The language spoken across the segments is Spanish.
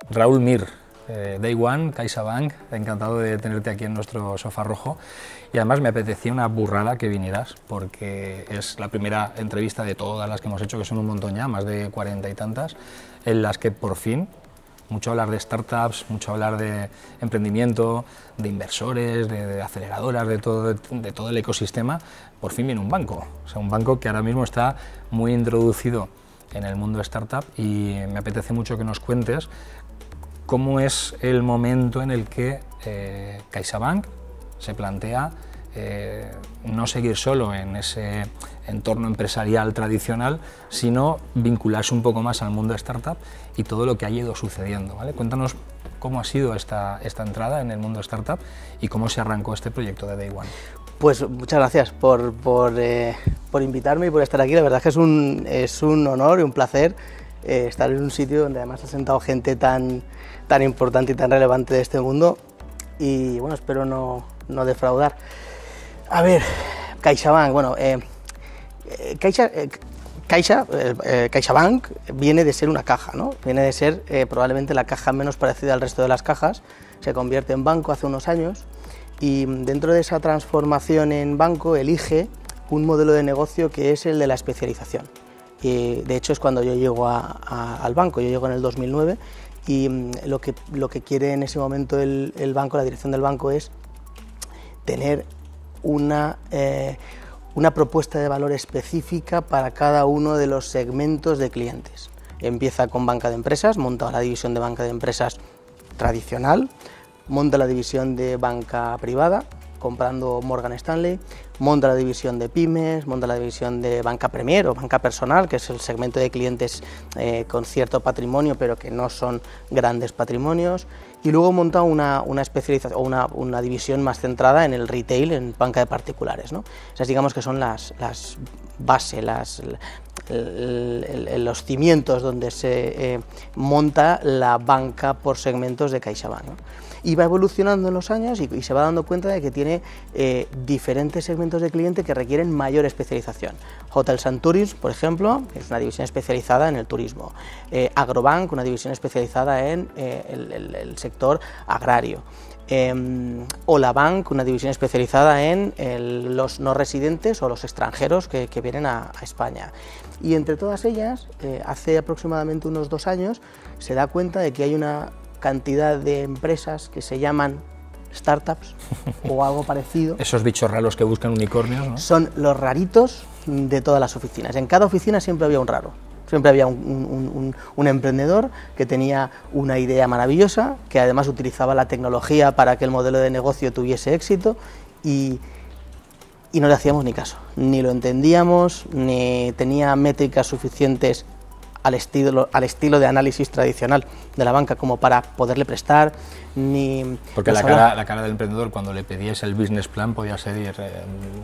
Raúl Mir, Day One, CaixaBank, encantado de tenerte aquí en nuestro sofá rojo, y además me apetecía una burrada que vinieras porque es la primera entrevista de todas las que hemos hecho, que son un montón ya, más de 40 y tantas, en las que por fin, mucho hablar de startups, mucho hablar de emprendimiento, de inversores, de aceleradoras, de todo el ecosistema, por fin viene un banco, o sea, un banco que ahora mismo está muy introducido en el mundo startup, y me apetece mucho que nos cuentes cómo es el momento en el que CaixaBank se plantea no seguir solo en ese entorno empresarial tradicional, sino vincularse un poco más al mundo startup y todo lo que ha ido sucediendo, ¿vale? Cuéntanos cómo ha sido esta entrada en el mundo startup y cómo se arrancó este proyecto de Day One. Pues muchas gracias por invitarme y por estar aquí. La verdad es que es un honor y un placer estar en un sitio donde además ha sentado gente tan importante y tan relevante de este mundo, y bueno, espero no defraudar. A ver, CaixaBank, bueno, CaixaBank viene de ser una caja, ¿no? Viene de ser probablemente la caja menos parecida al resto de las cajas, se convierte en banco hace unos años, y dentro de esa transformación en banco elige un modelo de negocio que es el de la especialización. Y de hecho es cuando yo llego al banco, yo llego en el 2009, y lo que quiere en ese momento el banco, la dirección del banco, es tener una propuesta de valor específica para cada uno de los segmentos de clientes. Empieza con banca de empresas, monta la división de banca de empresas tradicional, monta la división de banca privada, comprando Morgan Stanley, monta la división de pymes, monta la división de banca premier o banca personal, que es el segmento de clientes con cierto patrimonio pero que no son grandes patrimonios, y luego monta una especialización o una división más centrada en el retail, en banca de particulares, ¿no? Esas, digamos, que son las bases, los cimientos donde se monta la banca por segmentos de CaixaBank, ¿no? Y va evolucionando en los años y se va dando cuenta de que tiene diferentes segmentos de cliente que requieren mayor especialización. Hotels and Tourism, por ejemplo, que es una división especializada en el turismo. Agrobank, una división especializada en el sector agrario. Olabank, una división especializada en los no residentes o los extranjeros que vienen a España. Y entre todas ellas, hace aproximadamente unos 2 años, se da cuenta de que hay una cantidad de empresas que se llaman startups o algo parecido. Esos bichos raros que buscan unicornios, ¿no? Son los raritos de todas las oficinas. En cada oficina siempre había un raro. Siempre había un emprendedor que tenía una idea maravillosa, que además utilizaba la tecnología para que el modelo de negocio tuviese éxito, y no le hacíamos ni caso, ni lo entendíamos, ni tenía métricas suficientes al estilo de análisis tradicional de la banca como para poderle prestar, ni... Porque la cara del emprendedor cuando le pedías el business plan podía ser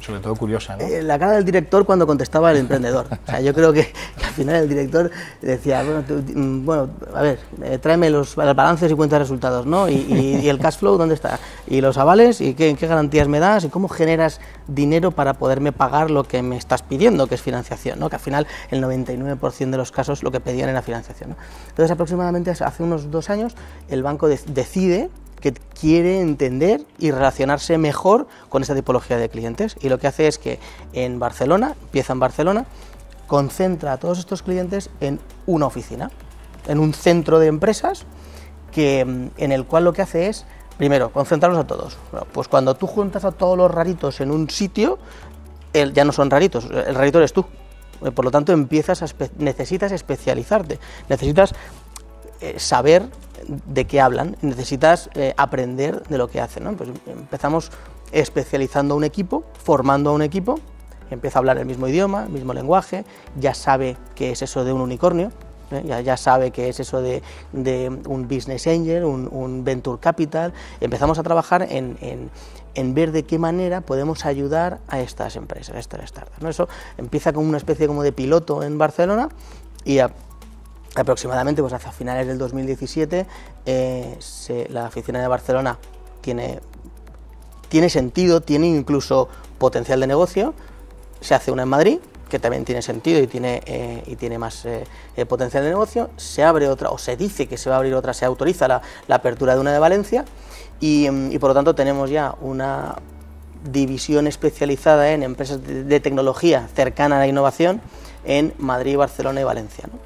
sobre todo curiosa, ¿no? La cara del director cuando contestaba el emprendedor. O sea, yo creo que al final el director decía, bueno, a ver, tráeme los balances y cuentas de resultados, ¿no? Y el cash flow, ¿dónde está? Y los avales, y qué garantías me das, y cómo generas dinero para poderme pagar lo que me estás pidiendo, que es financiación, ¿no? Que al final el 99% de los casos lo que pedían era financiación, ¿no? Entonces, aproximadamente hace unos 2 años, el banco decide que quiere entender y relacionarse mejor con esta tipología de clientes, y lo que hace es que empieza en Barcelona, concentra a todos estos clientes en una oficina, en un centro de empresas en el cual lo que hace es, primero, concentrarlos a todos. Bueno, pues cuando tú juntas a todos los raritos en un sitio, ya no son raritos, el rarito eres tú. Por lo tanto, necesitas especializarte, necesitas saber de qué hablan, necesitas aprender de lo que hacen, ¿no? Pues empezamos especializando a un equipo, formando a un equipo, empieza a hablar el mismo idioma, el mismo lenguaje, ya sabe qué es eso de un unicornio, ya sabe qué es eso de un business angel, un venture capital. Empezamos a trabajar en ver de qué manera podemos ayudar a estas empresas, a estas startups, ¿no? Eso empieza como una especie como de piloto en Barcelona, y aproximadamente pues hacia finales del 2017 la oficina de Barcelona tiene sentido, tiene incluso potencial de negocio. Se hace una en Madrid, que también tiene sentido y tiene más potencial de negocio. Se abre otra, o se dice que se va a abrir otra, se autoriza la apertura de una de Valencia, y por lo tanto tenemos ya una división especializada en empresas de tecnología cercana a la innovación en Madrid, Barcelona y Valencia, ¿no?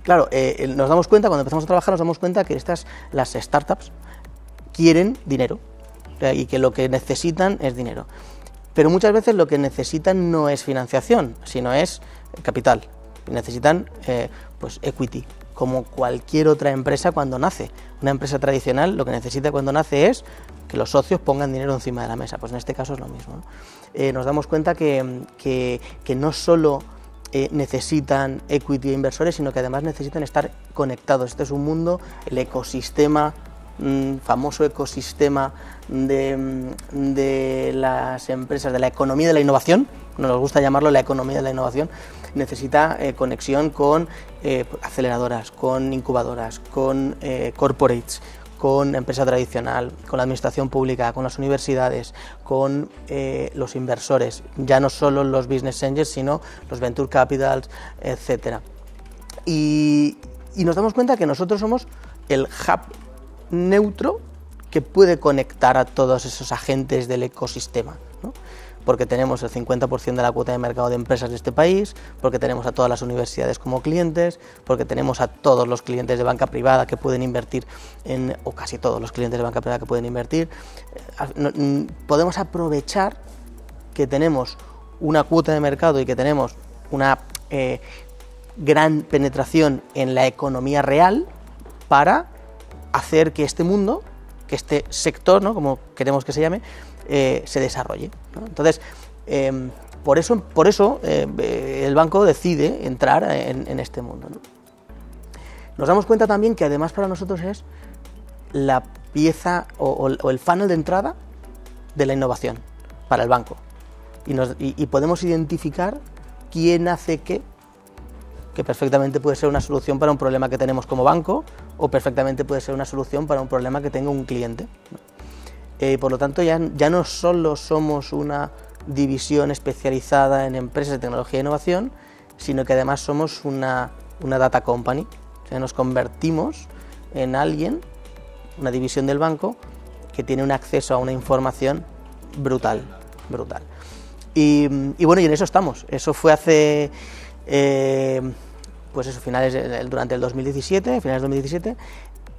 Claro, nos damos cuenta, cuando empezamos a trabajar, nos damos cuenta que las startups quieren dinero, y que lo que necesitan es dinero. Pero muchas veces lo que necesitan no es financiación, sino es capital. Necesitan pues equity, como cualquier otra empresa cuando nace. Una empresa tradicional lo que necesita cuando nace es que los socios pongan dinero encima de la mesa. Pues en este caso es lo mismo, ¿no? Nos damos cuenta que no solo necesitan equity e inversores, sino que además necesitan estar conectados. Este es un mundo, el ecosistema, famoso ecosistema de las empresas, de la economía de la innovación, nos gusta llamarlo la economía de la innovación, necesita conexión con aceleradoras, con incubadoras, con corporates, con empresa tradicional, con la administración pública, con las universidades, con los inversores, ya no solo los business angels, sino los venture capitals, etcétera. Y nos damos cuenta que nosotros somos el hub neutro que puede conectar a todos esos agentes del ecosistema, ¿no? Porque tenemos el 50% de la cuota de mercado de empresas de este país, porque tenemos a todas las universidades como clientes, porque tenemos a todos los clientes de banca privada que pueden invertir o casi todos los clientes de banca privada que pueden invertir. Podemos aprovechar que tenemos una cuota de mercado y que tenemos una gran penetración en la economía real para hacer que este mundo, que este sector, ¿no?, como queremos que se llame, se desarrolle, ¿no? Entonces, por eso el banco decide entrar en este mundo, ¿no? Nos damos cuenta también que además para nosotros es la pieza o el funnel de entrada de la innovación para el banco, y podemos identificar quién hace qué, que perfectamente puede ser una solución para un problema que tenemos como banco, o perfectamente puede ser una solución para un problema que tenga un cliente, ¿no? Por lo tanto, ya no solo somos una división especializada en empresas de tecnología e innovación, sino que además somos una data company. O sea, nos convertimos en una división del banco que tiene un acceso a una información brutal. Y bueno, y en eso estamos. Eso fue hace, durante el 2017, finales del 2017,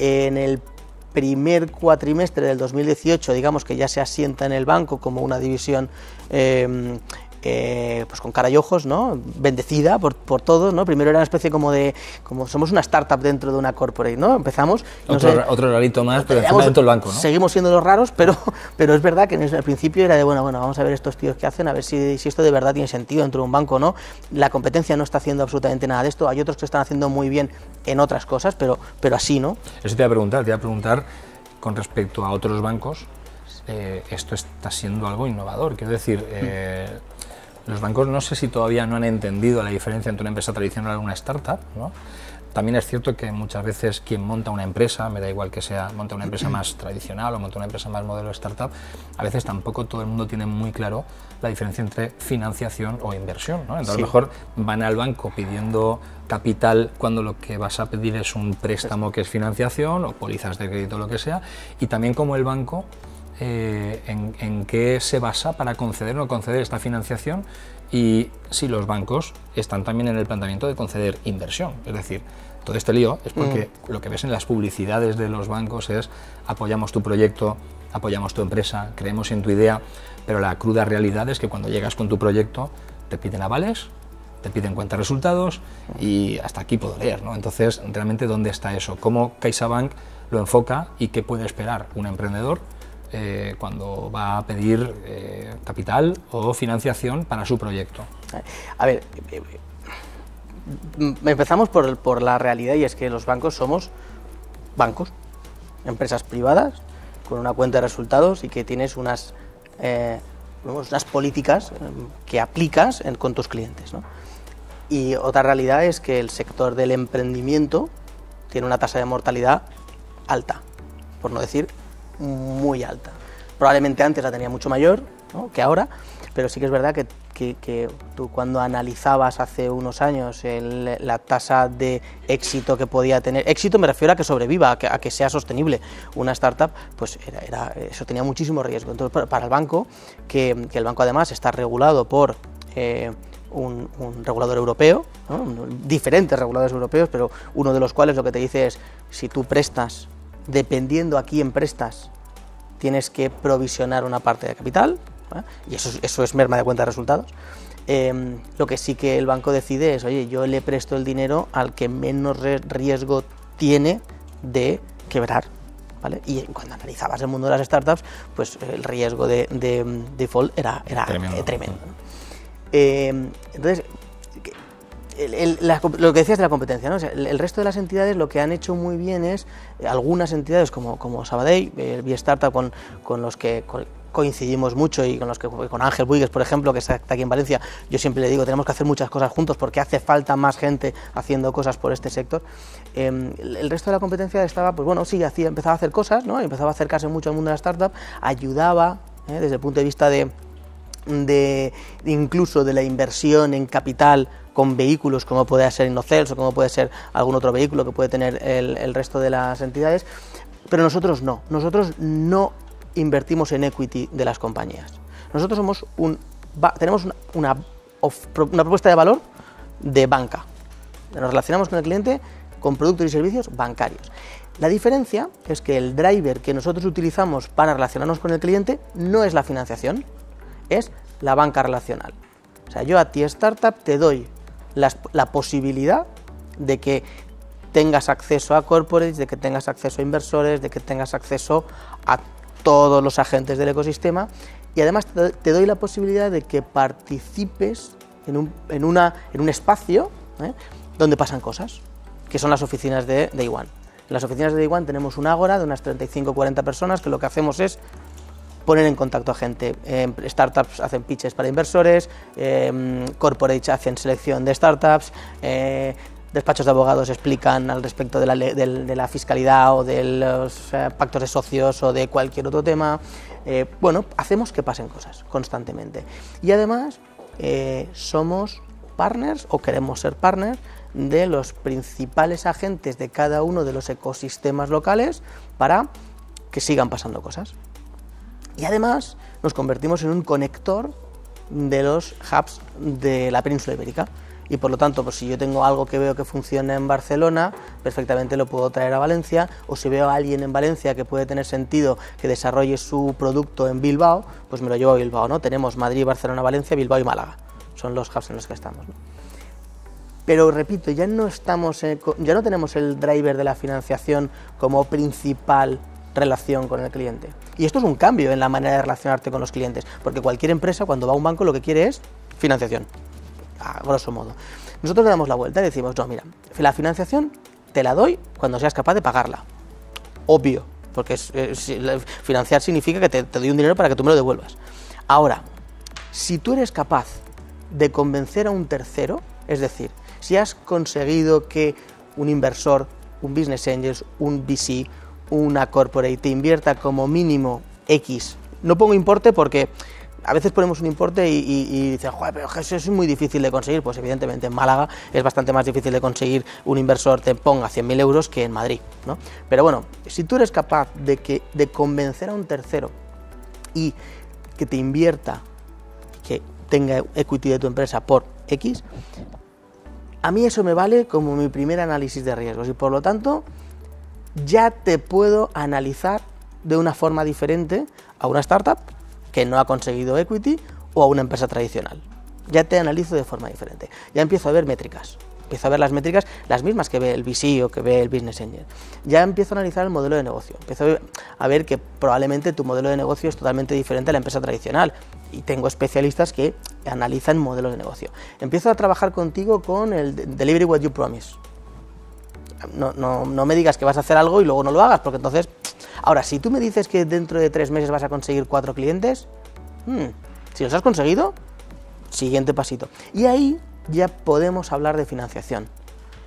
en el primer cuatrimestre del 2018, digamos que ya se asienta en el banco como una división pues con cara y ojos, ¿no?, bendecida por todos, ¿no? Primero era una especie como somos una startup dentro de una corporate, ¿no? Empezamos... Otro rarito más, pero encima dentro del banco, ¿no? Seguimos siendo los raros, pero es verdad que al principio era de, bueno, vamos a ver estos tíos que hacen, a ver si esto de verdad tiene sentido dentro de un banco, ¿no? La competencia no está haciendo absolutamente nada de esto, hay otros que están haciendo muy bien en otras cosas, pero así, ¿no? Eso te iba a preguntar con respecto a otros bancos, esto está siendo algo innovador, quiero decir... Los bancos no sé si todavía no han entendido la diferencia entre una empresa tradicional y una startup, ¿no? También es cierto que muchas veces quien monta una empresa, me da igual que monta una empresa más tradicional o monta una empresa más modelo startup, a veces tampoco todo el mundo tiene muy claro la diferencia entre financiación o inversión, ¿no? Entonces, sí, a lo mejor van al banco pidiendo capital cuando lo que vas a pedir es un préstamo que es financiación o pólizas de crédito o lo que sea, y también como el banco en qué se basa para conceder o no conceder esta financiación, y si los bancos están también en el planteamiento de conceder inversión. Es decir, todo este lío es porque lo que ves en las publicidades de los bancos es apoyamos tu proyecto, apoyamos tu empresa, creemos en tu idea, pero la cruda realidad es que cuando llegas con tu proyecto te piden avales, te piden cuentas de resultados y hasta aquí puedo leer, ¿no? Entonces, realmente, ¿dónde está eso? ¿Cómo CaixaBank lo enfoca y qué puede esperar un emprendedor cuando va a pedir capital o financiación para su proyecto? A ver, empezamos por la realidad, y es que los bancos somos bancos, empresas privadas con una cuenta de resultados y que tienes unas políticas que aplicas con tus clientes, ¿no? Y otra realidad es que el sector del emprendimiento tiene una tasa de mortalidad alta, por no decir muy alta. Probablemente antes la tenía mucho mayor, ¿no?, que ahora, pero sí que es verdad que que tú cuando analizabas hace unos años la tasa de éxito que podía tener, éxito me refiero a que sobreviva, a que sea sostenible una startup, pues eso tenía muchísimo riesgo. Entonces, para el banco, que el banco además está regulado por un regulador europeo, ¿no? Diferentes reguladores europeos, pero uno de los cuales lo que te dice es, si tú prestas, dependiendo a quién prestas, tienes que provisionar una parte de capital, ¿eh? Y eso es merma de cuenta de resultados. Lo que sí que el banco decide es, oye, yo le presto el dinero al que menos riesgo tiene de quebrar, ¿vale? Y cuando analizabas el mundo de las startups, pues el riesgo de default era tremendo. Entonces, lo que decías de la competencia, ¿no? O sea, el resto de las entidades lo que han hecho muy bien es, algunas entidades como Sabadell, Biestartup, con los que coincidimos mucho, y con Ángel Buigues, por ejemplo, que está aquí en Valencia, yo siempre le digo, tenemos que hacer muchas cosas juntos porque hace falta más gente haciendo cosas por este sector. El resto de la competencia estaba, pues bueno, sí, empezaba a hacer cosas, ¿no? Empezaba a acercarse mucho al mundo de la startup, ayudaba, desde el punto de vista incluso de la inversión en capital con vehículos como puede ser Innocels o como puede ser algún otro vehículo que puede tener el resto de las entidades, pero nosotros no invertimos en equity de las compañías. Nosotros tenemos una propuesta de valor de banca. Nos relacionamos con el cliente con productos y servicios bancarios. La diferencia es que el driver que nosotros utilizamos para relacionarnos con el cliente no es la financiación, es la banca relacional. O sea, yo a ti, startup, te doy la posibilidad de que tengas acceso a corporates, de que tengas acceso a inversores, de que tengas acceso a todos los agentes del ecosistema, y además te doy la posibilidad de que participes en un espacio, donde pasan cosas, que son las oficinas de Day One. En las oficinas de Day One tenemos un ágora de unas 35-40 personas que lo que hacemos es poner en contacto a gente. Startups hacen pitches para inversores, corporates hacen selección de startups, despachos de abogados explican al respecto de la fiscalidad o de los pactos de socios o de cualquier otro tema. Bueno, hacemos que pasen cosas constantemente. Y además somos partners, o queremos ser partners, de los principales agentes de cada uno de los ecosistemas locales para que sigan pasando cosas. Y además nos convertimos en un conector de los hubs de la península ibérica. Y por lo tanto, pues si yo tengo algo que veo que funciona en Barcelona, perfectamente lo puedo traer a Valencia, o si veo a alguien en Valencia que puede tener sentido que desarrolle su producto en Bilbao, pues me lo llevo a Bilbao, ¿no? Tenemos Madrid, Barcelona, Valencia, Bilbao y Málaga. Son los hubs en los que estamos, ¿no? Pero repito, ya no tenemos el driver de la financiación como principal relación con el cliente. Y esto es un cambio en la manera de relacionarte con los clientes, porque cualquier empresa cuando va a un banco lo que quiere es financiación, a grosso modo. Nosotros le damos la vuelta y decimos, no, mira, la financiación te la doy cuando seas capaz de pagarla. Obvio, porque financiar significa que te doy un dinero para que tú me lo devuelvas. Ahora, si tú eres capaz de convencer a un tercero, es decir, si has conseguido que un inversor, un business angel, un VC, una corporate te invierta como mínimo X, no pongo importe porque a veces ponemos un importe y dices, joder, pero eso es muy difícil de conseguir. Pues evidentemente en Málaga es bastante más difícil de conseguir un inversor te ponga 100.000 euros que en Madrid, ¿no? Pero bueno, si tú eres capaz de convencer a un tercero y que te invierta, que tenga equity de tu empresa por X, a mí eso me vale como mi primer análisis de riesgos y por lo tanto ya te puedo analizar de una forma diferente a una startup que no ha conseguido equity o a una empresa tradicional. Ya te analizo de forma diferente. Ya empiezo a ver métricas. Empiezo a ver las métricas, las mismas que ve el VC o que ve el Business Angel. Ya empiezo a analizar el modelo de negocio. Empiezo a ver que probablemente tu modelo de negocio es totalmente diferente a la empresa tradicional. Y tengo especialistas que analizan modelos de negocio. Empiezo a trabajar contigo con el Delivery What You Promise. No me digas que vas a hacer algo y luego no lo hagas, porque entonces... Ahora, si tú me dices que dentro de 3 meses vas a conseguir 4 clientes, si los has conseguido, siguiente pasito. Y ahí ya podemos hablar de financiación,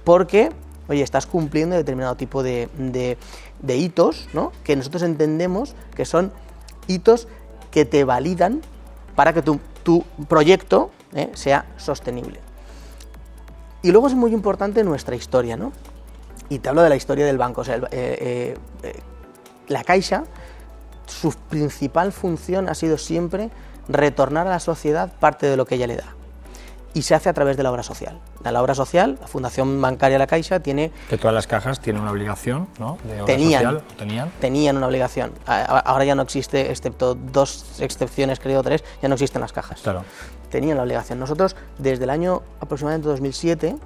porque, oye, estás cumpliendo determinado tipo de hitos, ¿no? Que nosotros entendemos que son hitos que te validan para que tu proyecto sea sostenible. Y luego es muy importante nuestra historia, ¿no? Y te hablo de la historia del banco. O sea, la Caixa, su principal función ha sido siempre retornar a la sociedad parte de lo que ella le da. Y se hace a través de la obra social. La obra social, la Fundación Bancaria La Caixa tiene... Que todas las cajas tienen una obligación, ¿no?, de obra social. Tenían una obligación. Ahora ya no existe, excepto 2 excepciones, creo, 3, ya no existen las cajas. Claro. Tenían la obligación. Nosotros, desde el año aproximadamente 2007,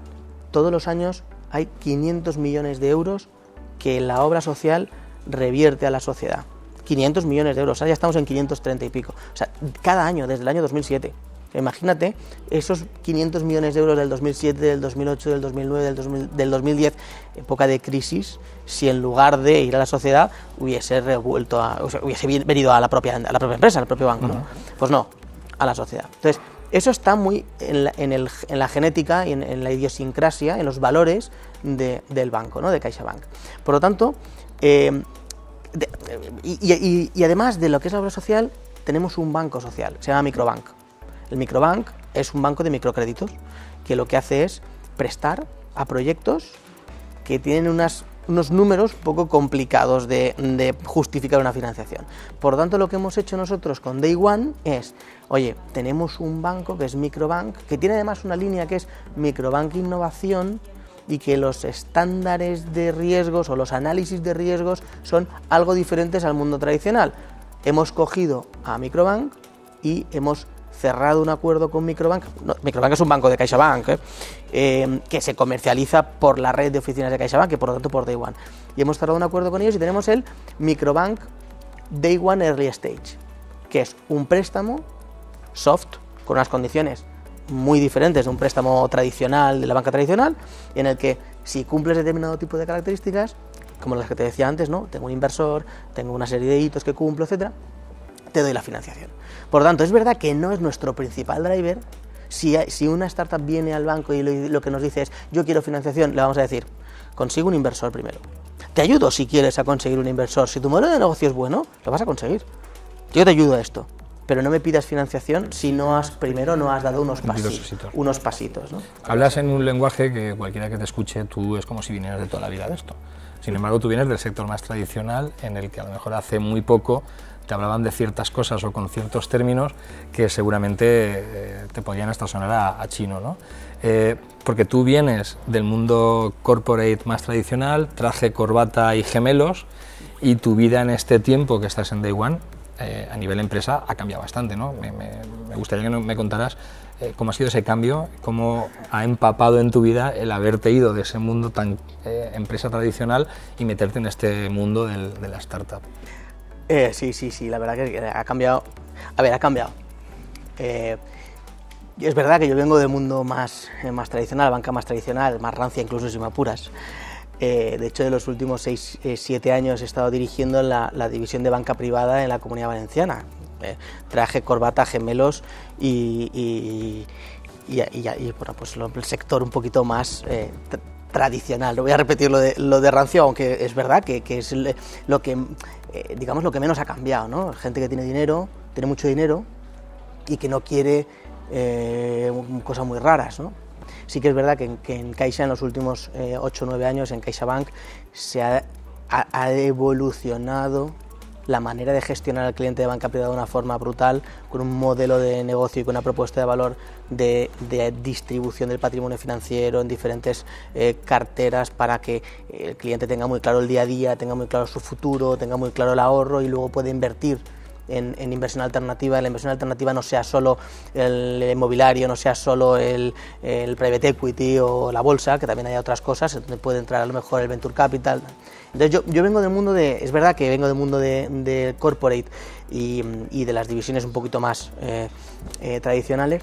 todos los años hay 500 millones de euros que la obra social revierte a la sociedad. 500 millones de euros, ahora ya estamos en 530 y pico. O sea, cada año, desde el año 2007. Imagínate esos 500 millones de euros del 2007, del 2008, del 2009, del 2010, época de crisis, si en lugar de ir a la sociedad hubiese venido a la propia empresa, al propio banco, ¿no? Pues no, a la sociedad. Entonces, eso está muy en la genética y en la idiosincrasia, en los valores del banco, ¿no?, de CaixaBank. Por lo tanto, y además de lo que es la obra social, tenemos un banco social, se llama Microbank. El Microbank es un banco de microcréditos que lo que hace es prestar a proyectos que tienen unos números poco complicados de justificar una financiación. Por lo tanto, lo que hemos hecho nosotros con Day One es, oye, tenemos un banco que es Microbank, que tiene además una línea que es Microbank Innovación, y que los estándares de riesgos o los análisis de riesgos son algo diferentes al mundo tradicional. Hemos cogido a Microbank y hemos cerrado un acuerdo con Microbank. Microbank es un banco de CaixaBank, que se comercializa por la red de oficinas de CaixaBank y por lo tanto por Day One. Y hemos cerrado un acuerdo con ellos y tenemos el Microbank Day One Early Stage, que es un préstamo soft con unas condiciones muy diferentes de un préstamo tradicional, de la banca tradicional, en el que si cumples determinado tipo de características, como las que te decía antes, ¿no?, tengo un inversor, tengo una serie de hitos que cumplo, etcétera, te doy la financiación. Por lo tanto, es verdad que no es nuestro principal driver. Si una startup viene al banco y lo que nos dice es yo quiero financiación, le vamos a decir, consigo un inversor primero. Te ayudo si quieres a conseguir un inversor. Si tu modelo de negocio es bueno, lo vas a conseguir. Yo te ayudo a esto. Pero no me pidas financiación si primero no has dado unos pasitos, ¿no? Hablas en un lenguaje que cualquiera que te escuche, tú es como si vinieras de toda la vida de esto. Sin embargo, tú vienes del sector más tradicional, en el que a lo mejor hace muy poco te hablaban de ciertas cosas o con ciertos términos que seguramente te podían hasta sonar a chino, ¿no? Porque tú vienes del mundo corporate más tradicional, traje, corbata y gemelos, y tu vida en este tiempo que estás en Day One, a nivel empresa, ha cambiado bastante, ¿no? Me gustaría que me contaras cómo ha sido ese cambio, cómo ha empapado en tu vida el haberte ido de ese mundo tan empresa tradicional y meterte en este mundo de la startup. Sí, la verdad que ha cambiado. A ver, ha cambiado. Es verdad que yo vengo del mundo más tradicional, banca más tradicional, más rancia incluso si me apuras. De hecho, de los últimos 6-7 años he estado dirigiendo la división de banca privada en la Comunidad Valenciana. Traje, corbata, gemelos y bueno, pues el sector un poquito más tradicional. No voy a repetir lo de rancio, aunque es verdad que es lo que, digamos, lo que menos ha cambiado, ¿no? Gente que tiene dinero, tiene mucho dinero y que no quiere cosas muy raras, ¿no? Sí que es verdad que en Caixa, en los últimos 8 o 9 años, en CaixaBank, se ha evolucionado la manera de gestionar al cliente de banca privada de una forma brutal, con un modelo de negocio y con una propuesta de valor de distribución del patrimonio financiero en diferentes carteras para que el cliente tenga muy claro el día a día, tenga muy claro su futuro, tenga muy claro el ahorro y luego puede invertir en inversión alternativa. La inversión alternativa no sea solo el inmobiliario, no sea solo el private equity o la bolsa, que también hay otras cosas donde puede entrar a lo mejor el venture capital. Entonces yo vengo del mundo es verdad que vengo del mundo de corporate y de las divisiones un poquito más tradicionales.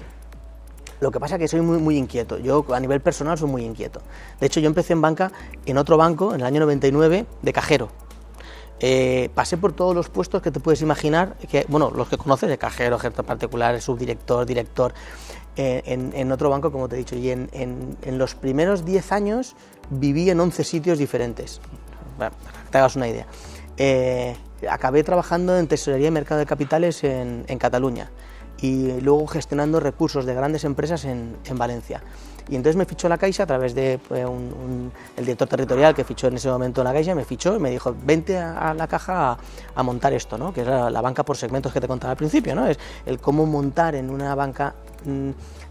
Lo que pasa es que soy muy inquieto. Yo a nivel personal soy muy inquieto. De hecho, yo empecé en banca en otro banco en el año 99 de cajero. Pasé por todos los puestos que te puedes imaginar, bueno, los que conoces, de cajero, gerente particular, subdirector, director, en otro banco, como te he dicho, y en los primeros 10 años viví en 11 sitios diferentes, para que te hagas una idea. Acabé trabajando en tesorería y mercado de capitales en Cataluña, y luego gestionando recursos de grandes empresas en Valencia. Y entonces me fichó la Caixa a través de el director territorial que fichó en ese momento la Caixa, me fichó y me dijo, vente a la Caja a montar esto, ¿no? Que es la banca por segmentos que te contaba al principio, ¿no? Es el cómo montar en una banca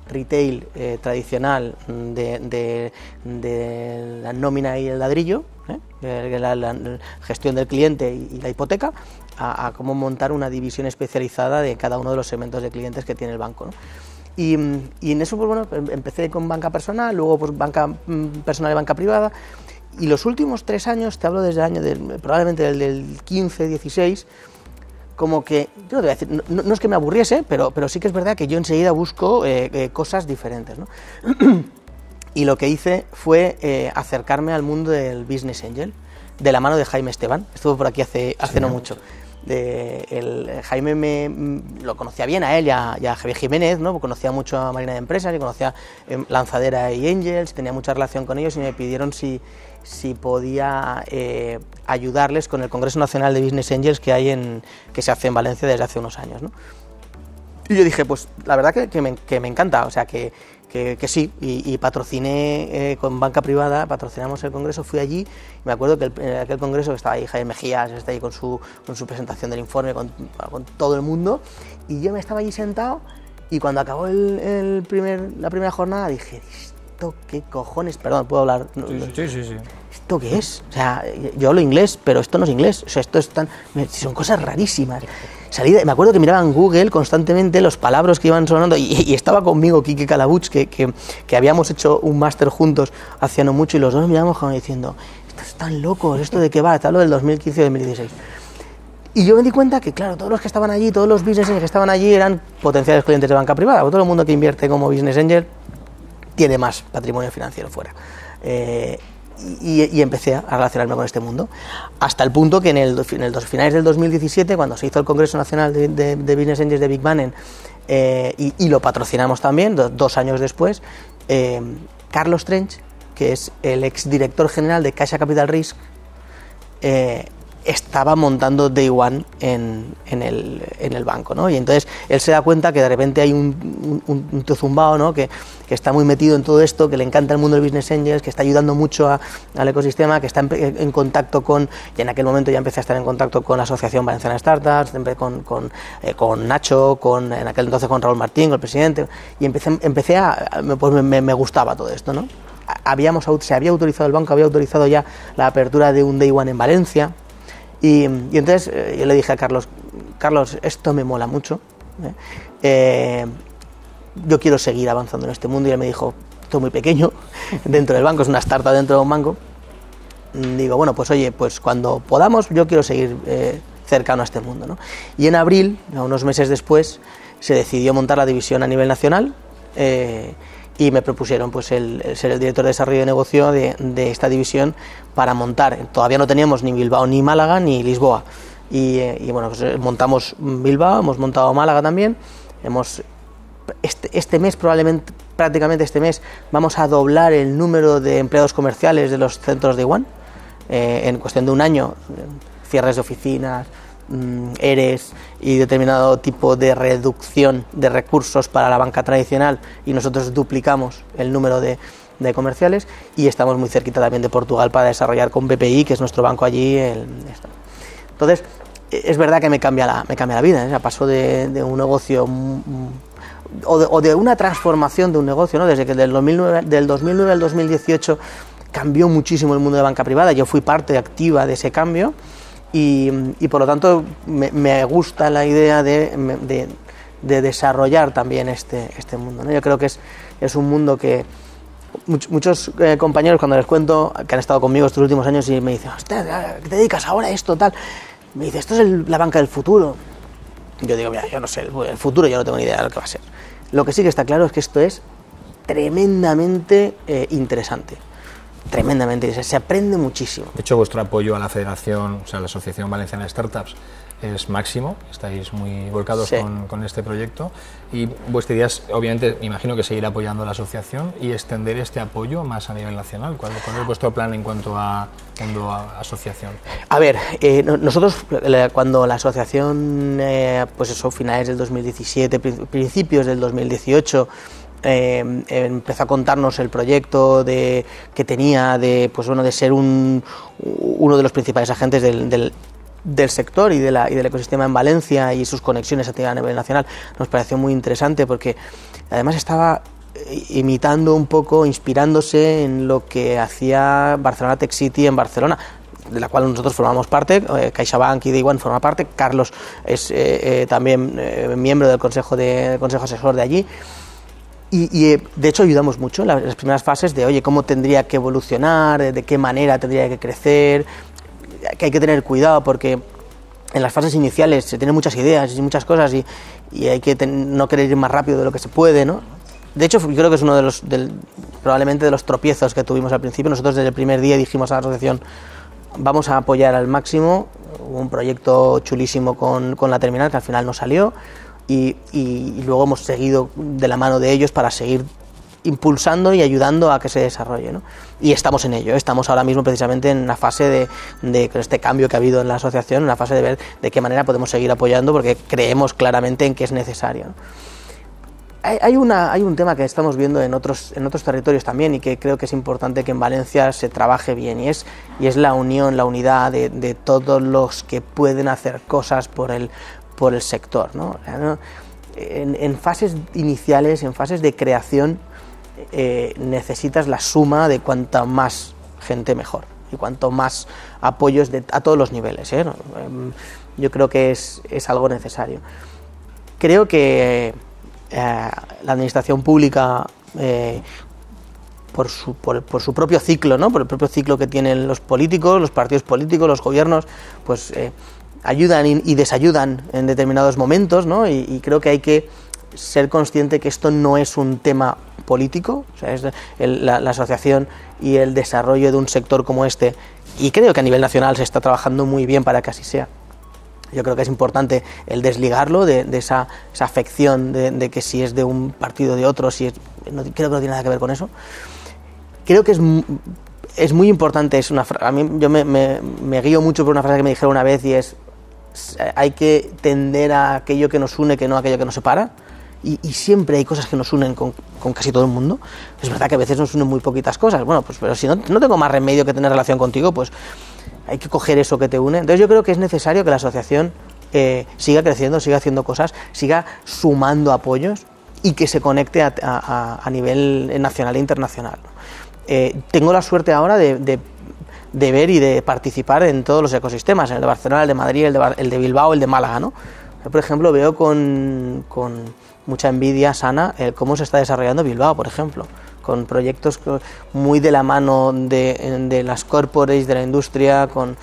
retail tradicional de la nómina y el ladrillo, la gestión del cliente y la hipoteca, a cómo montar una división especializada de cada uno de los segmentos de clientes que tiene el banco, ¿no? Y en eso, pues bueno, empecé con banca personal, luego pues banca personal y banca privada, y los últimos 3 años, te hablo desde el año probablemente del 15, 16, como que, yo no te voy a decir, no es que me aburriese, pero sí que es verdad que yo enseguida busco cosas diferentes, ¿no? Y lo que hice fue acercarme al mundo del Business Angel, de la mano de Jaime Esteban, estuvo por aquí hace no mucho. Jaime lo conocía bien a él y a Javier Jiménez, ¿no? Conocía mucho a Marina de Empresas y conocía Lanzadera y Angels, tenía mucha relación con ellos y me pidieron si podía ayudarles con el Congreso Nacional de Business Angels que se hace en Valencia desde hace unos años, ¿no? Y yo dije, pues la verdad que me encanta, o sea que sí, y patrociné con banca privada, patrocinamos el congreso, fui allí, y me acuerdo que en aquel congreso que estaba ahí Javier Mejías, está ahí con su presentación del informe, con todo el mundo, y yo me estaba allí sentado, y cuando acabó la primera jornada dije, ¿esto qué cojones? Perdón, ¿puedo hablar? Sí. ¿Esto qué es? O sea, yo hablo inglés, pero esto no es inglés, o sea, son cosas rarísimas. Me acuerdo que miraba en Google constantemente los palabras que iban sonando y estaba conmigo Quique Calabuch, que habíamos hecho un máster juntos hace no mucho y los dos mirábamos como diciendo, estos están locos, ¿esto de qué va? Te hablo del 2015 y 2016. Y yo me di cuenta que, claro, todos los que estaban allí, todos los business angels que estaban allí eran potenciales clientes de banca privada, todo el mundo que invierte como business angel tiene más patrimonio financiero fuera. Y empecé a relacionarme con este mundo, hasta el punto que en los finales del 2017, cuando se hizo el Congreso Nacional de Business Angels de Big Money, y lo patrocinamos también, 2 años después, Carlos Trench, que es el exdirector general de Caixa Capital Risk, estaba montando Day One en el banco, ¿no? Y entonces él se da cuenta que de repente hay un tío zumbao, ¿no? que está muy metido en todo esto, que le encanta el mundo del Business Angels, que está ayudando mucho al ecosistema, que está en contacto y en aquel momento ya empecé a estar en contacto con la Asociación Valenciana Startups, con Nacho, en aquel entonces con Raúl Martín, con el presidente, y empecé pues me gustaba todo esto, ¿no? Se había autorizado, el banco había autorizado ya la apertura de un Day One en Valencia. Y entonces yo le dije a Carlos, esto me mola mucho, yo quiero seguir avanzando en este mundo, y él me dijo, esto es muy pequeño, dentro del banco, es una startup dentro de un banco. Digo, bueno, pues oye, pues cuando podamos yo quiero seguir cercano a este mundo, ¿no? Y en abril, unos meses después, se decidió montar la división a nivel nacional, y me propusieron pues ser el director de desarrollo de negocio de esta división para montar. Todavía no teníamos ni Bilbao, ni Málaga, ni Lisboa. Y bueno, pues montamos Bilbao, hemos montado Málaga también. Este mes, prácticamente este mes, vamos a doblar el número de empleados comerciales de los centros de One. En cuestión de un año, cierres de oficinas, ERES y determinado tipo de reducción de recursos para la banca tradicional, y nosotros duplicamos el número de comerciales, y estamos muy cerquita también de Portugal para desarrollar con BPI, que es nuestro banco allí. Entonces, es verdad que me cambia la vida, ¿eh? O sea, paso de un negocio o de una transformación de un negocio, ¿no? Desde que del 2009 al 2018 cambió muchísimo el mundo de banca privada, yo fui parte activa de ese cambio. Y por lo tanto me gusta la idea de desarrollar también este mundo, ¿no? Yo creo que es un mundo que muchos compañeros, cuando les cuento, que han estado conmigo estos últimos años, y me dicen, hostia, ¿qué te dedicas ahora a esto, tal? Me dice, esto es la banca del futuro. Yo digo, mira, yo no sé, el futuro yo no tengo ni idea de lo que va a ser. Lo que sí que está claro es que esto es tremendamente interesante. Tremendamente, se aprende muchísimo. De hecho, vuestro apoyo a la Federación, o sea, a la Asociación Valenciana de Startups, es máximo, estáis muy volcados Sí. con este proyecto y vuestra idea es, obviamente, me imagino que seguir apoyando a la asociación y extender este apoyo más a nivel nacional. ¿Cuál es vuestro plan en cuanto a mundo asociación? A ver, nosotros cuando la asociación, pues eso, finales del 2017, principios del 2018, empezó a contarnos el proyecto que tenía pues bueno, de ser uno de los principales agentes del sector y del ecosistema en Valencia y sus conexiones a nivel nacional, nos pareció muy interesante porque además estaba imitando un poco, inspirándose en lo que hacía Barcelona Tech City en Barcelona, de la cual nosotros formamos parte, CaixaBank y Day One forma parte, Carlos es también miembro del consejo asesor de allí. Y de hecho ayudamos mucho en las primeras fases de, oye, cómo tendría que evolucionar, de qué manera tendría que crecer, que hay que tener cuidado porque en las fases iniciales se tienen muchas ideas y muchas cosas y hay que no querer ir más rápido de lo que se puede, ¿no? De hecho, yo creo que es uno probablemente de los tropiezos que tuvimos al principio. Nosotros desde el primer día dijimos a la asociación, vamos a apoyar al máximo, un proyecto chulísimo con la terminal que al final no salió y luego hemos seguido de la mano de ellos para seguir impulsando y ayudando a que se desarrolle, ¿no? Y estamos en ello, estamos ahora mismo precisamente en una fase de este cambio que ha habido en la asociación, en una fase de ver de qué manera podemos seguir apoyando porque creemos claramente en que es necesario, ¿no? Hay un tema que estamos viendo en otros territorios también y que creo que es importante que en Valencia se trabaje bien y es la unión, la unidad de todos los que pueden hacer cosas por el sector, ¿no? En fases iniciales, en fases de creación, necesitas la suma de cuanta más gente mejor y cuanto más apoyos a todos los niveles, ¿eh? Yo creo que es algo necesario. Creo que la administración pública, por su propio ciclo, ¿no? Por el propio ciclo que tienen los políticos, los partidos políticos, los gobiernos, pues ayudan y desayudan en determinados momentos, ¿no? Y creo que hay que ser consciente que esto no es un tema político, o sea, es la asociación y el desarrollo de un sector como este, y creo que a nivel nacional se está trabajando muy bien para que así sea. Yo creo que es importante el desligarlo de esa afección de que si es de un partido o de otro, creo que no tiene nada que ver con eso. Creo que es muy importante, a mí yo me guío mucho por una frase que me dijeron una vez y es, hay que tender a aquello que nos une, que no a aquello que nos separa. Y siempre hay cosas que nos unen con casi todo el mundo. Es verdad que a veces nos unen muy poquitas cosas, bueno, pues pero si no tengo más remedio que tener relación contigo, pues hay que coger eso que te une. Entonces yo creo que es necesario que la asociación siga creciendo, siga haciendo cosas, siga sumando apoyos y que se conecte a nivel nacional e internacional. Tengo la suerte ahora de ver y de participar en todos los ecosistemas, en el de Barcelona, el de Madrid, el de Bilbao, el de Málaga, ¿no? Yo, por ejemplo, veo con mucha envidia sana cómo se está desarrollando Bilbao, por ejemplo, con proyectos muy de la mano de las corporates, de la industria, con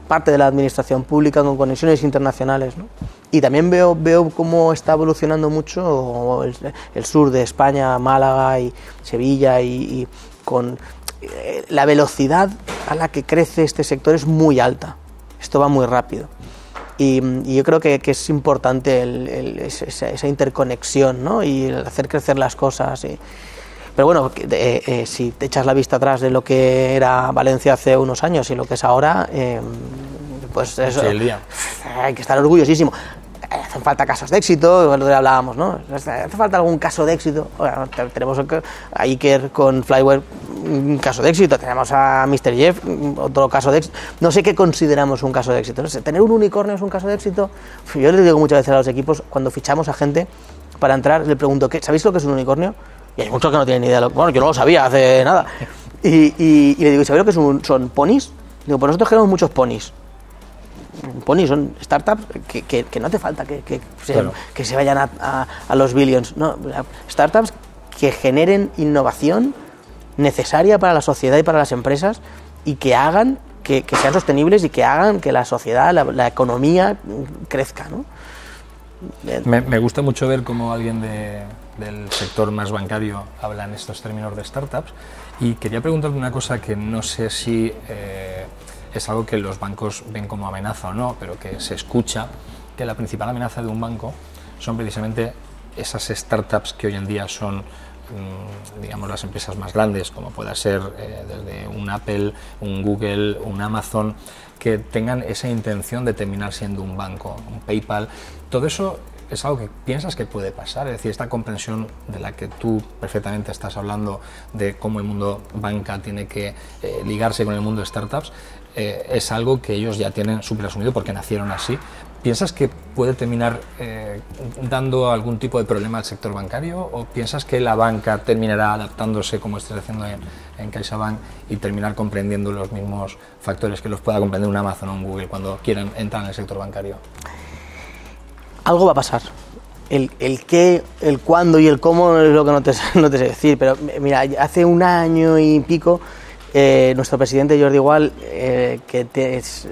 parte de la administración pública, con conexiones internacionales, ¿no? Y también veo cómo está evolucionando mucho el sur de España, Málaga y Sevilla, y con la velocidad a la que crece este sector es muy alta, esto va muy rápido. Y yo creo que es importante esa interconexión, ¿no? Y el hacer crecer las cosas. Pero bueno, si te echas la vista atrás de lo que era Valencia hace unos años y lo que es ahora, pues eso, hay que estar orgullosísimo. Hacen falta casos de éxito, lo que hablábamos, ¿no? Hace falta algún caso de éxito. Bueno, tenemos a Iker con Flyware, un caso de éxito, tenemos a Mr. Jeff, otro caso de éxito. No sé qué consideramos un caso de éxito. No sé, ¿tener un unicornio es un caso de éxito? Yo les digo muchas veces a los equipos, cuando fichamos a gente para entrar, le pregunto, ¿sabéis lo que es un unicornio? Y hay muchos que no tienen ni idea. Bueno, yo no lo sabía hace nada. Y le digo, ¿sabéis lo que son ponis? Digo, pues nosotros queremos muchos ponis. Ponis son startups que no hace falta que se vayan a los billions, ¿no? Startups que generen innovación necesaria para la sociedad y para las empresas y que hagan que sean sostenibles y que hagan que la sociedad, la economía crezca, ¿no? Me gusta mucho ver cómo alguien del sector más bancario habla en estos términos de startups y quería preguntarle una cosa que no sé si es algo que los bancos ven como amenaza o no, pero que se escucha que la principal amenaza de un banco son precisamente esas startups que hoy en día son, digamos, las empresas más grandes, como pueda ser desde un Apple, un Google, un Amazon, que tengan esa intención de terminar siendo un banco, un PayPal. Todo eso es algo que piensas que puede pasar, es decir, esta comprensión de la que tú perfectamente estás hablando de cómo el mundo banca tiene que ligarse con el mundo de startups, es algo que ellos ya tienen súper asumido porque nacieron así. ¿Piensas que puede terminar dando algún tipo de problema al sector bancario o piensas que la banca terminará adaptándose como estás haciendo en CaixaBank y terminar comprendiendo los mismos factores que los pueda comprender un Amazon o un Google cuando quieran entrar en el sector bancario? Algo va a pasar. El qué, el cuándo y el cómo es lo que no te sé decir, pero mira, hace un año y pico nuestro presidente Jordi Gual, que es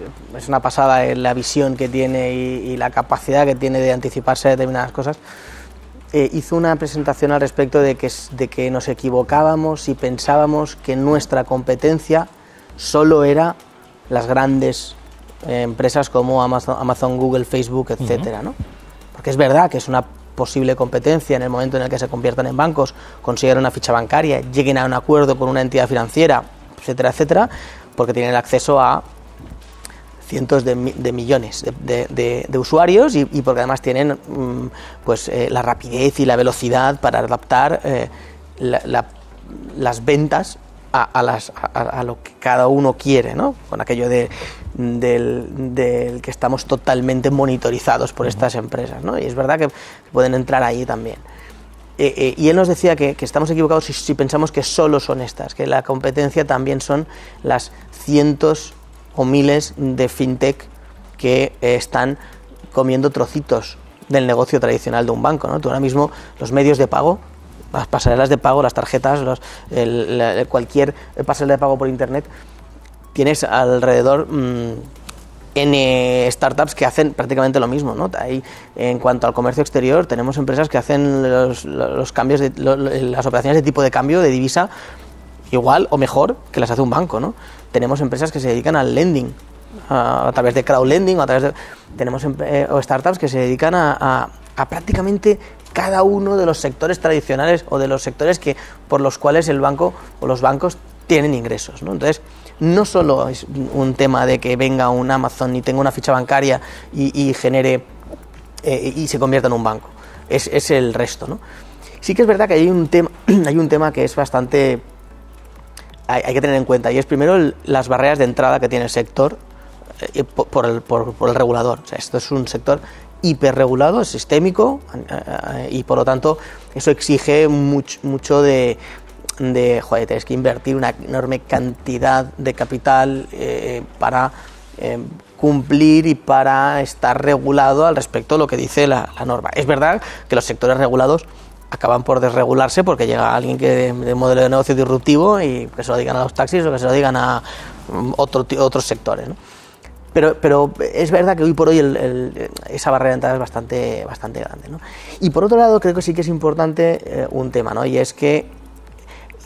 una pasada la visión que tiene y la capacidad que tiene de anticiparse a determinadas cosas, hizo una presentación al respecto de que nos equivocábamos y pensábamos que nuestra competencia solo era las grandes empresas como Amazon, Google, Facebook, etcétera, ¿no? Porque es verdad que es una posible competencia en el momento en el que se conviertan en bancos, consigan una ficha bancaria, lleguen a un acuerdo con una entidad financiera, etcétera, etcétera, porque tienen acceso a cientos de millones de usuarios y porque además tienen la rapidez y la velocidad para adaptar las ventas a lo que cada uno quiere, ¿no? Con aquello del que estamos totalmente monitorizados por estas empresas, ¿no? Y es verdad que pueden entrar ahí también. Y él nos decía que estamos equivocados si pensamos que solo son estas, que la competencia también son las cientos o miles de fintech que están comiendo trocitos del negocio tradicional de un banco, ¿no? Tú ahora mismo los medios de pago, las pasarelas de pago, las tarjetas, cualquier pasarela de pago por internet, tienes alrededor N startups que hacen prácticamente lo mismo, ¿no? Ahí, en cuanto al comercio exterior, tenemos empresas que hacen los cambios, las operaciones de tipo de cambio de divisa igual o mejor que las hace un banco, ¿no? Tenemos empresas que se dedican al lending, a través de crowdlending, tenemos startups que se dedican a prácticamente cada uno de los sectores tradicionales o de los sectores por los cuales el banco o los bancos tienen ingresos, ¿no? Entonces, no solo es un tema de que venga un Amazon y tenga una ficha bancaria y genere y se convierta en un banco, es el resto, ¿no? Sí que es verdad que hay un tema que es bastante, hay que tener en cuenta, y es primero las barreras de entrada que tiene el sector por el regulador. O sea, esto es un sector hiperregulado, es sistémico y por lo tanto eso exige mucho de tienes que invertir una enorme cantidad de capital para cumplir y para estar regulado al respecto de lo que dice la norma. Es verdad que los sectores regulados acaban por desregularse porque llega alguien que de modelo de negocio disruptivo y que se lo digan a los taxis o que se lo digan a otros sectores, ¿no? Pero es verdad que hoy por hoy esa barrera de entrada es bastante grande, ¿no? Y por otro lado creo que sí que es importante un tema, ¿no? Y es que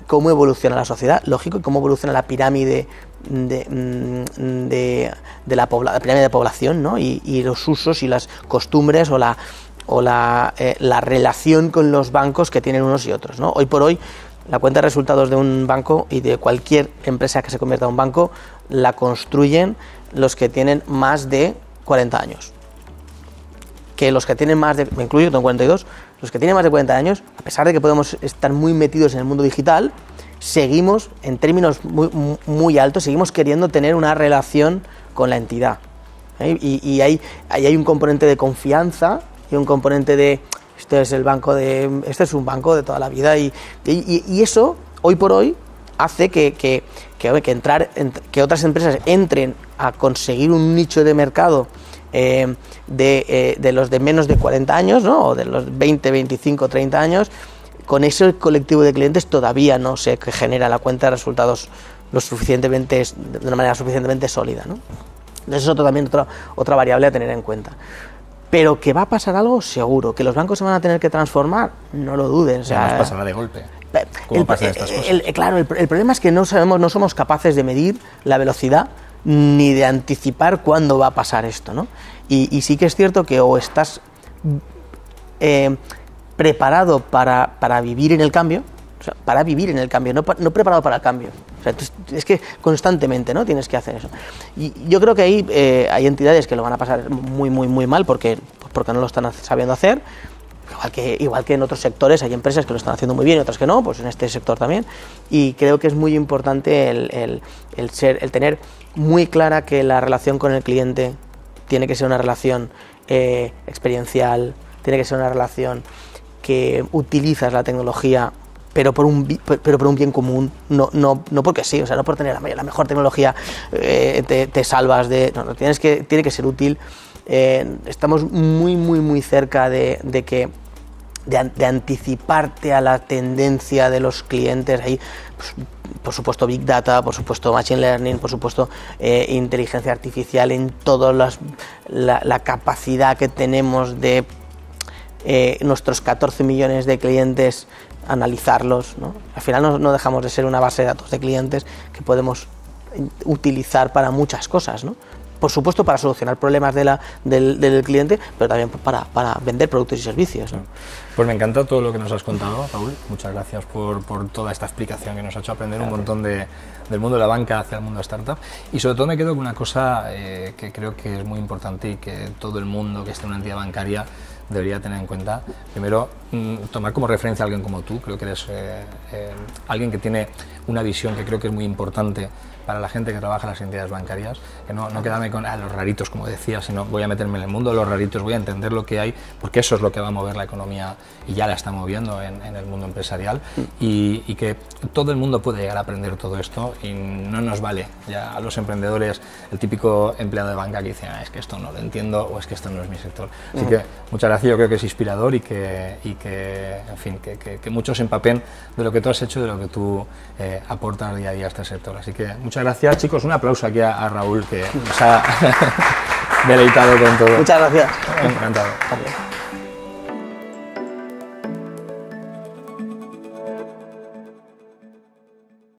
cómo evoluciona la sociedad, lógico, y cómo evoluciona la pirámide de la pirámide de población, ¿no? Y los usos y las costumbres o la relación con los bancos que tienen unos y otros, ¿no? Hoy por hoy la cuenta de resultados de un banco y de cualquier empresa que se convierta en un banco la construyen los que tienen más de 40 años. Que los que tienen más de, me incluyo, tengo 42, los que tienen más de 40 años, a pesar de que podemos estar muy metidos en el mundo digital, seguimos, en términos muy altos, seguimos queriendo tener una relación con la entidad. Y ahí hay un componente de confianza y un componente de este es un banco de toda la vida y eso hoy por hoy hace que otras empresas entren a conseguir un nicho de mercado de los de menos de 40 años, ¿no? O de los 20, 25, 30 años. Con ese colectivo de clientes todavía no se genera la cuenta de resultados de una manera suficientemente sólida, ¿no? Entonces eso también otra variable a tener en cuenta. Pero que va a pasar algo, seguro. Que los bancos se van a tener que transformar, no lo dudes. O sea, además pasará de golpe. ¿Cómo pasan estas cosas? Claro, el problema es que no somos capaces de medir la velocidad ni de anticipar cuándo va a pasar esto, ¿no? Y sí que es cierto que o estás preparado para vivir en el cambio, o sea, para vivir en el cambio, no preparado para el cambio. O sea, es que constantemente, ¿no?, tienes que hacer eso. Y yo creo que ahí hay entidades que lo van a pasar muy mal porque no lo están sabiendo hacer. Igual que en otros sectores hay empresas que lo están haciendo muy bien y otras que no, pues en este sector también. Y creo que es muy importante el tener muy clara que la relación con el cliente tiene que ser una relación experiencial, tiene que ser una relación que utilizas la tecnología pero por un bien común, no porque sí, o sea, no por tener la mejor tecnología te salvas de... No, tiene que ser útil. Estamos muy cerca de anticiparte a la tendencia de los clientes. Ahí, pues, por supuesto, Big Data, por supuesto, Machine Learning, por supuesto, inteligencia artificial, en toda la capacidad que tenemos de nuestros 14 millones de clientes, analizarlos, ¿no? Al final no dejamos de ser una base de datos de clientes que podemos utilizar para muchas cosas, ¿no? Por supuesto, para solucionar problemas del cliente, pero también para vender productos y servicios, ¿no? Pues me encanta todo lo que nos has contado, Raúl. Muchas gracias por toda esta explicación que nos ha hecho aprender un montón del mundo de la banca hacia el mundo de startup. Y sobre todo me quedo con una cosa que creo que es muy importante y que todo el mundo que esté en una entidad bancaria debería tener en cuenta. Primero, tomar como referencia a alguien como tú. Creo que eres alguien que tiene una visión que creo que es muy importante para la gente que trabaja en las entidades bancarias, que no quedarme con los raritos, como decía, sino voy a meterme en el mundo de los raritos, voy a entender lo que hay, porque eso es lo que va a mover la economía y ya la está moviendo en el mundo empresarial, y que todo el mundo puede llegar a aprender todo esto y no nos vale ya a los emprendedores el típico empleado de banca que dice es que esto no lo entiendo o es que esto no es mi sector. Así que muchas gracias, yo creo que es inspirador y que en fin, que muchos se empapen de lo que tú has hecho y de lo que tú aportas día a día a este sector. Así que muchas gracias, chicos. Un aplauso aquí a Raúl, que nos ha deleitado con todo. Muchas gracias. Encantado.